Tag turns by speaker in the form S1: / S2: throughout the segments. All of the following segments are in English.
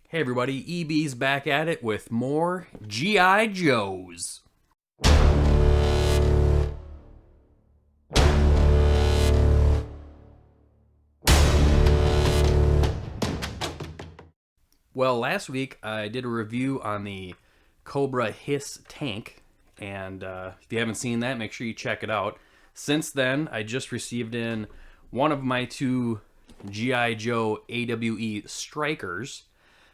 S1: Hey everybody, EB's back at it with more G.I. Joes. Well, last week I did a review on the Cobra Hiss tank, and if you haven't seen that, make sure you check it out. Since then, I just received in one of my two G.I. Joe A.W.E. Strikers.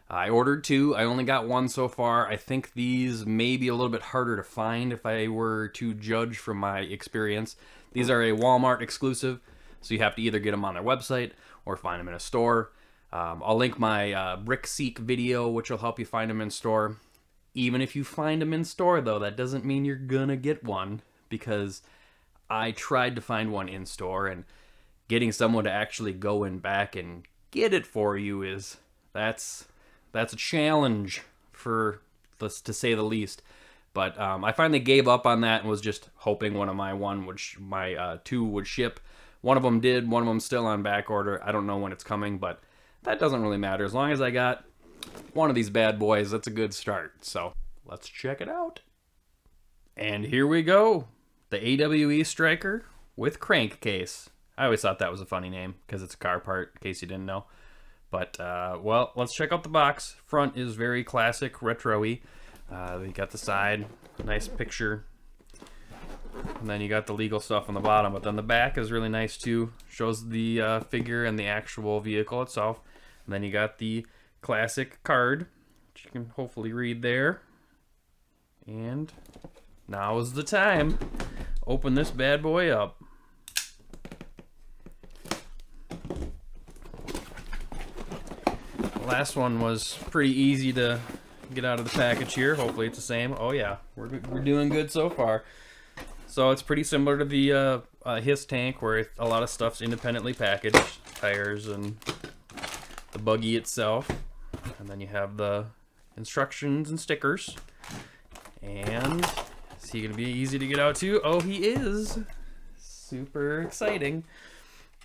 S1: I ordered two. I only got one so far. I think these may be a little bit harder to find if I were to judge from my experience. These are a Walmart exclusive, so you have to either get them on their website or find them in a store. I'll link my Brick Seek video, which will help you find them in store. Even if you find them in store, though, that doesn't mean you're gonna get one, because I tried to find one in store, and getting someone to actually go in back and get it for you that's a challenge, to say the least. But I finally gave up on that and was just hoping one of my two would ship. One of them did. One of them's still on back order. I don't know when it's coming, but that doesn't really matter. As long as I got one of these bad boys, that's a good start. So let's check it out. And here we go. The A.W.E. Striker with Crankcase. I always thought that was a funny name because it's a car part, in case you didn't know. But, well, let's check out the box. Front is very classic, retro-y. You got the side, nice picture. And then you got the legal stuff on the bottom. But then the back is really nice, too. Shows the figure and the actual vehicle itself. And then you got the classic card, which you can hopefully read there. And now is the time. Open this bad boy up. Last one was pretty easy to get out of the package here. Hopefully it's the same. Oh yeah, we're doing good so far. So it's pretty similar to the H.i.s.s tank, where a lot of stuff's independently packaged. Tires and the buggy itself. And then you have the instructions and stickers. And is he going to be easy to get out too? Oh, he is! Super exciting.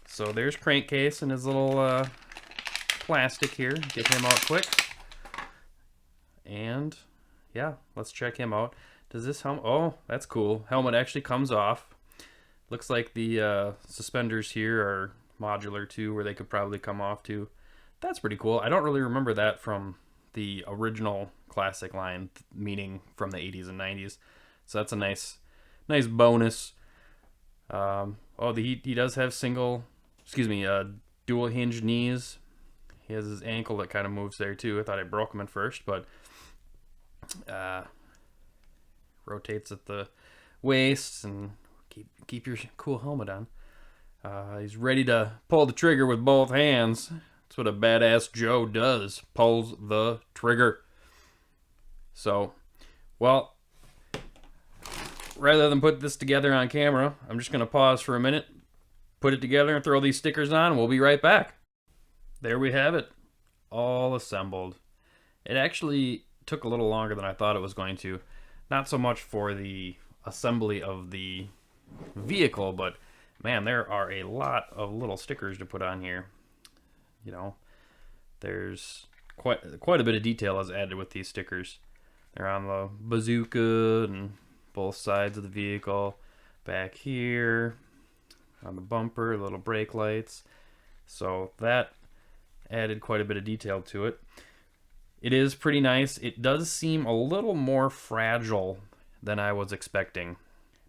S1: So there's Crankcase and his little plastic here. Get him out quick. And yeah, let's check him out. Does this helmet? Oh, that's cool. Helmet actually comes off. Looks like the suspenders here are modular too, where they could probably come off too. That's pretty cool. I don't really remember that from the original classic line, meaning from the 80s and 90s. So that's a nice bonus. He does have dual hinge knees. He has his ankle that kind of moves there too. I thought I broke him at first, but rotates at the waist, and keep your cool helmet on. He's ready to pull the trigger with both hands. That's what a badass Joe does. Pulls the trigger. So, well, rather than put this together on camera, I'm just going to pause for a minute, put it together, and throw these stickers on, and we'll be right back. There we have it, all assembled. It actually took a little longer than I thought it was going to. Not so much for the assembly of the vehicle, but man, there are a lot of little stickers to put on here. You know, there's quite a bit of detail is added with these stickers. They're on the bazooka and both sides of the vehicle. Back here, on the bumper, little brake lights. So that added quite a bit of detail to it. It is pretty nice. It does seem a little more fragile than I was expecting.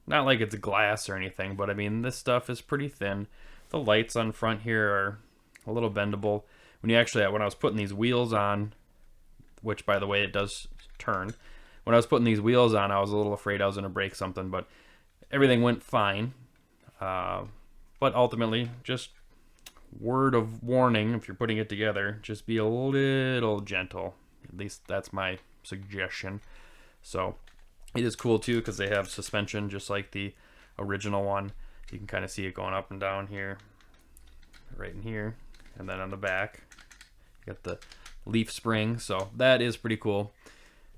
S1: Not like it's glass or anything, but I mean, this stuff is pretty thin. The lights on front here are a little bendable. When I was putting these wheels on, which by the way, it does turn. When I was putting these wheels on, I was a little afraid I was going to break something, but everything went fine. But ultimately, just word of warning, if you're putting it together, just be a little gentle. At least that's my suggestion. So it is cool too, because they have suspension just like the original one. You can kind of see it going up and down here, right in here, and then on the back you got the leaf spring. So that is pretty cool.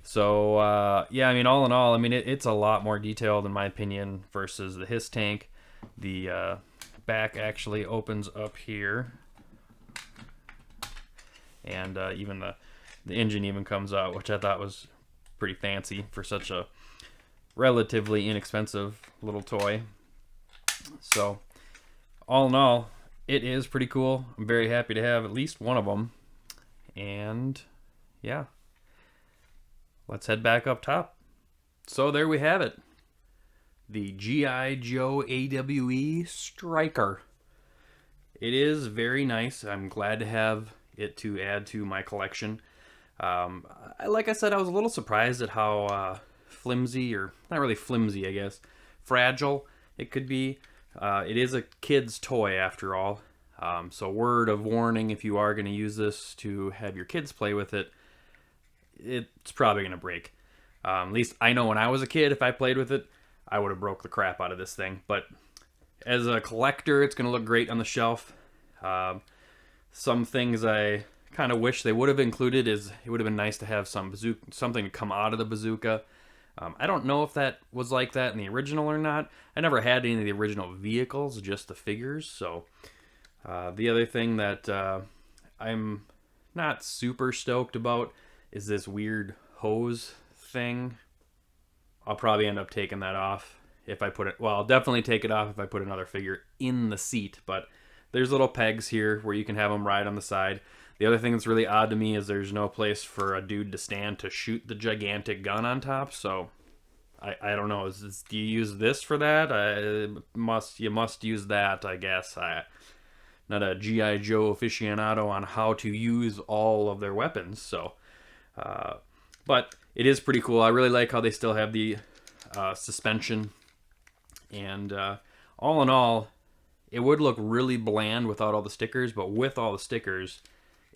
S1: So yeah, I mean, all in all, I mean, it's a lot more detailed in my opinion versus the H.i.s.s tank. The back actually opens up here, and even the the engine even comes out, which I thought was pretty fancy for such a relatively inexpensive little toy. So all in all, it is pretty cool. I'm very happy to have at least one of them. And yeah, let's head back up top. So there we have it. The G.I. Joe A.W.E. Striker. It is very nice. I'm glad to have it to add to my collection. Like I said, I was a little surprised at how flimsy, or not really flimsy, I guess, fragile it could be. It is a kid's toy after all. So word of warning, if you are going to use this to have your kids play with it, it's probably going to break. At least I know when I was a kid, if I played with it, I would have broke the crap out of this thing. But as a collector, it's going to look great on the shelf. Some things I kind of wish they would have included is it would have been nice to have something to come out of the bazooka. I don't know if that was like that in the original or not. I never had any of the original vehicles, just the figures. So the other thing that I'm not super stoked about is this weird hose thing. I'll probably end up taking that off if I put it. Well, I'll definitely take it off if I put another figure in the seat. But there's little pegs here where you can have them ride on the side. The other thing that's really odd to me is there's no place for a dude to stand to shoot the gigantic gun on top. So I don't know. Do you use this for that? You must use that, I guess. Not a G.I. Joe aficionado on how to use all of their weapons. So, but it is pretty cool. I really like how they still have the suspension. And all in all, it would look really bland without all the stickers. But with all the stickers,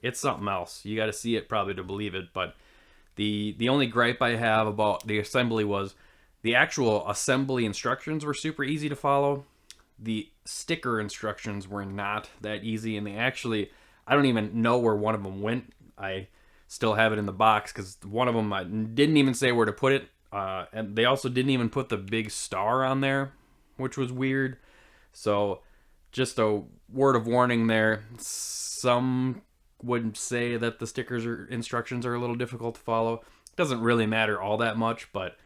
S1: it's something else. You got to see it probably to believe it. But the only gripe I have about the assembly was the actual assembly instructions were super easy to follow. The sticker instructions were not that easy. And I don't even know where one of them went. I still have it in the box because one of them I didn't even say where to put it, and they also didn't even put the big star on there, which was weird. So just a word of warning there. Some would say that the instructions are a little difficult to follow. It doesn't really matter all that much, but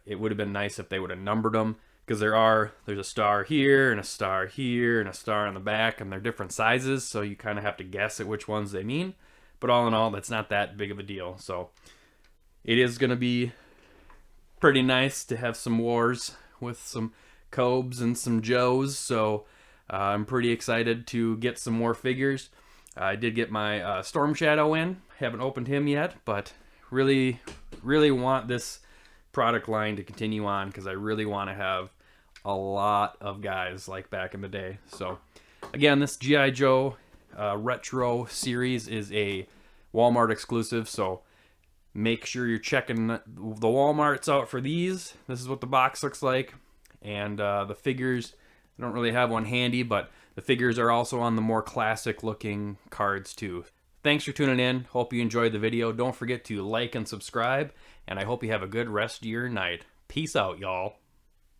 S1: it would have been nice if they would have numbered them, because there's a star here and a star here and a star on the back, and they're different sizes, so you kind of have to guess at which ones they mean. But all in all, that's not that big of a deal. So it is going to be pretty nice to have some wars with some Cobes and some Joes. So I'm pretty excited to get some more figures. I did get my Storm Shadow in. Haven't opened him yet, but really, really want this product line to continue on because I really want to have a lot of guys like back in the day. So again, this G.I. Joe retro series is a Walmart exclusive, so make sure you're checking the Walmarts out for these. This is what the box looks like, and the figures, I don't really have one handy, but the figures are also on the more classic looking cards too. Thanks for tuning in. Hope you enjoyed the video. Don't forget to like and subscribe, and I hope you have a good rest of your night. Peace out, y'all.